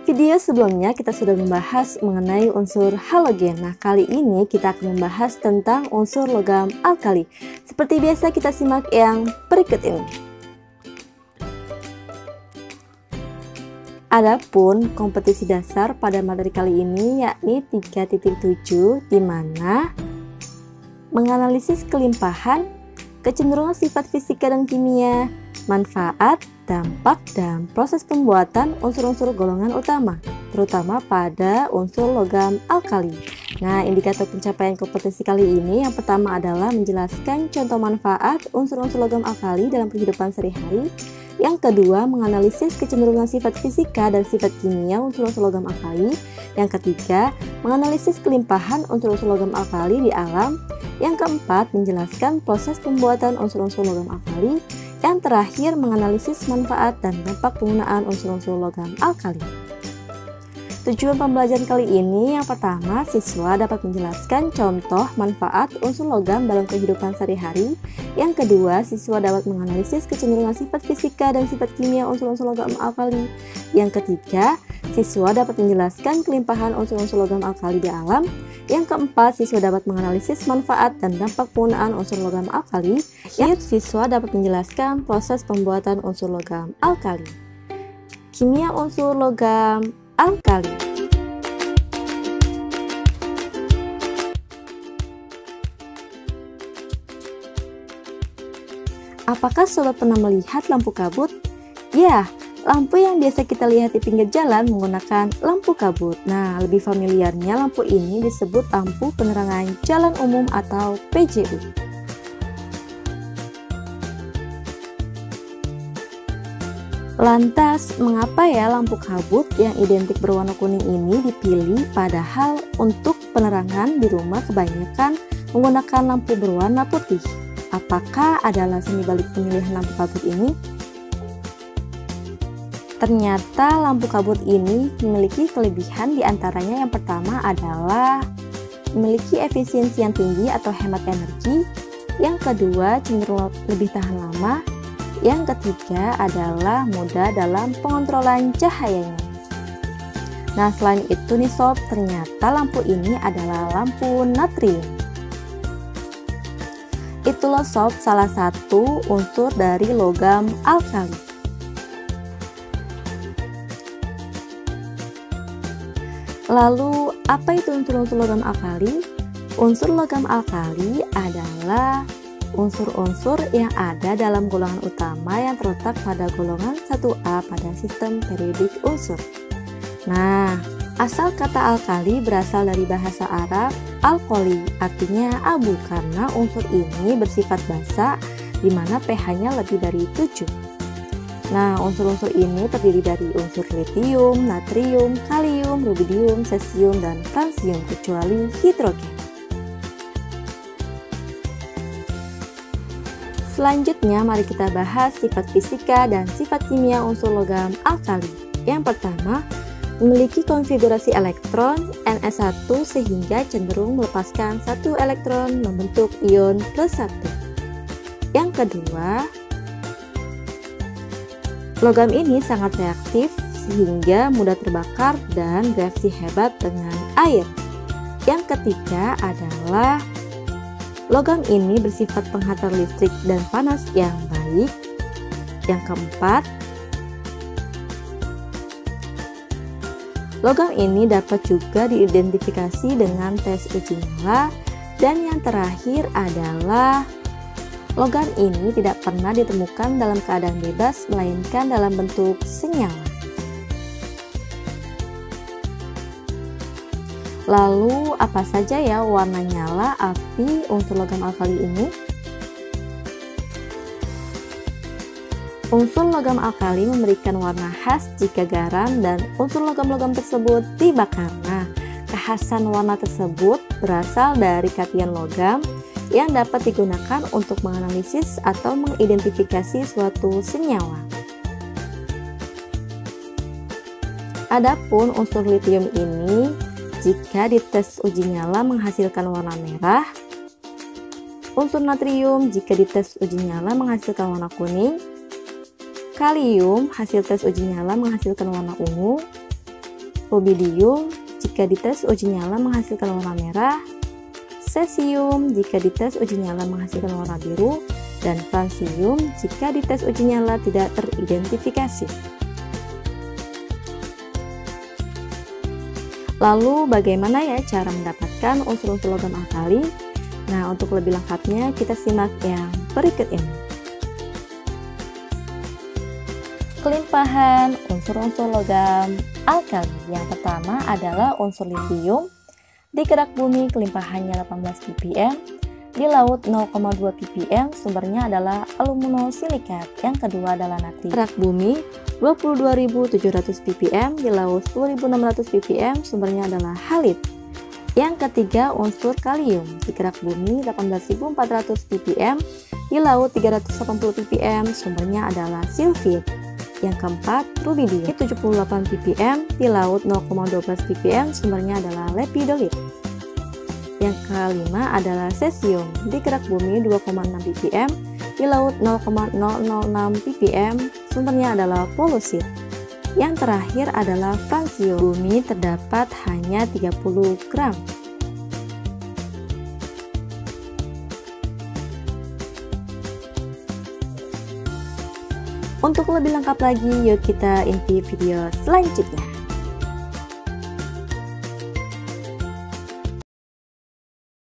video sebelumnya kita sudah membahas mengenai unsur halogen. Nah, kali ini kita akan membahas tentang unsur logam alkali. Seperti biasa kita simak yang berikut ini. Adapun kompetisi dasar pada materi kali ini yakni 3.7, di mana menganalisis kelimpahan, kecenderungan sifat fisika dan kimia, manfaat, dampak, dan proses pembuatan unsur-unsur golongan utama, terutama pada unsur logam alkali. Nah, indikator pencapaian kompetisi kali ini yang pertama adalah menjelaskan contoh manfaat unsur-unsur logam alkali dalam kehidupan sehari-hari. Yang kedua, menganalisis kecenderungan sifat fisika dan sifat kimia unsur-unsur logam alkali. Yang ketiga, menganalisis kelimpahan unsur-unsur logam alkali di alam. Yang keempat, menjelaskan proses pembuatan unsur-unsur logam alkali. Yang terakhir, menganalisis manfaat dan dampak penggunaan unsur-unsur logam alkali. Tujuan pembelajaran kali ini yang pertama, siswa dapat menjelaskan contoh manfaat unsur logam dalam kehidupan sehari-hari. Yang kedua, siswa dapat menganalisis kecenderungan sifat fisika dan sifat kimia unsur-unsur logam alkali. Yang ketiga, siswa dapat menjelaskan kelimpahan unsur-unsur logam alkali di alam. Yang keempat, siswa dapat menganalisis manfaat dan dampak penggunaan unsur logam alkali. Yang siswa dapat menjelaskan proses pembuatan unsur logam alkali. Kimia unsur logam alkali. Apakah sobat pernah melihat lampu kabut? Ya, lampu yang biasa kita lihat di pinggir jalan menggunakan lampu kabut. Nah, lebih familiarnya lampu ini disebut lampu penerangan jalan umum atau PJU. Lantas, mengapa ya lampu kabut yang identik berwarna kuning ini dipilih, padahal untuk penerangan di rumah kebanyakan menggunakan lampu berwarna putih? Apakah ada alasan dibalik pemilihan lampu kabut ini? Ternyata lampu kabut ini memiliki kelebihan, diantaranya yang pertama adalah memiliki efisiensi yang tinggi atau hemat energi. Yang kedua, cenderung lebih tahan lama. Yang ketiga adalah mudah dalam pengontrolan cahayanya. Nah, selain itu nih sob, ternyata lampu ini adalah lampu natrium. Itulah sob salah satu unsur dari logam alkali. Lalu, apa itu unsur-unsur logam alkali? Unsur logam alkali adalah unsur-unsur yang ada dalam golongan utama yang terletak pada golongan 1A pada sistem periodik unsur. Nah, asal kata alkali berasal dari bahasa Arab alkoli, artinya abu, karena unsur ini bersifat basa di mana pH-nya lebih dari 7. Nah, unsur-unsur ini terdiri dari unsur litium, natrium, kalium, rubidium, cesium, dan fransium kecuali hidrogen. Selanjutnya, mari kita bahas sifat fisika dan sifat kimia unsur logam alkali. Yang pertama, memiliki konfigurasi elektron Ns1 sehingga cenderung melepaskan satu elektron membentuk ion +1. Yang kedua, logam ini sangat reaktif sehingga mudah terbakar dan bereaksi hebat dengan air. Yang ketiga adalah logam ini bersifat penghantar listrik dan panas yang baik. Yang keempat, logam ini dapat juga diidentifikasi dengan tes uji nyala. Dan yang terakhir adalah logam ini tidak pernah ditemukan dalam keadaan bebas, melainkan dalam bentuk senyawa. Lalu, apa saja ya warna nyala api unsur logam alkali ini? Unsur logam alkali memberikan warna khas jika garam dan unsur logam-logam tersebut dibakar. Nah, kekhasan warna tersebut berasal dari katian logam yang dapat digunakan untuk menganalisis atau mengidentifikasi suatu senyawa. Adapun unsur litium ini, jika dites uji nyala menghasilkan warna merah. Unsur natrium jika dites uji nyala menghasilkan warna kuning. Kalium hasil tes uji nyala menghasilkan warna ungu. rubidium jika dites uji nyala menghasilkan warna merah, cesium jika dites uji nyala menghasilkan warna biru, dan francium jika dites uji nyala tidak teridentifikasi. Lalu bagaimana ya cara mendapatkan unsur-unsur logam alkali? Nah, untuk lebih lengkapnya kita simak yang berikut ini. Kelimpahan unsur-unsur logam alkali. Yang pertama adalah unsur litium. Di kerak bumi kelimpahannya 18 ppm, di laut 0,2 ppm, sumbernya adalah aluminosilikat. Yang kedua adalah natrium. Kerak bumi 22.700 ppm, di laut 10.600 ppm, sumbernya adalah halit. Yang ketiga unsur kalium. Di kerak bumi 18.400 ppm, di laut 380 ppm, sumbernya adalah silfit. Yang keempat, rubidium 78 ppm, di laut 0,12 ppm, sumbernya adalah lepidolit. Yang kelima adalah cesium. Di kerak bumi 2,6 ppm, di laut 0,006 ppm, sumbernya adalah polusit. Yang terakhir adalah francium. Bumi terdapat hanya 30 gram. Untuk lebih lengkap lagi, yuk kita intip video selanjutnya.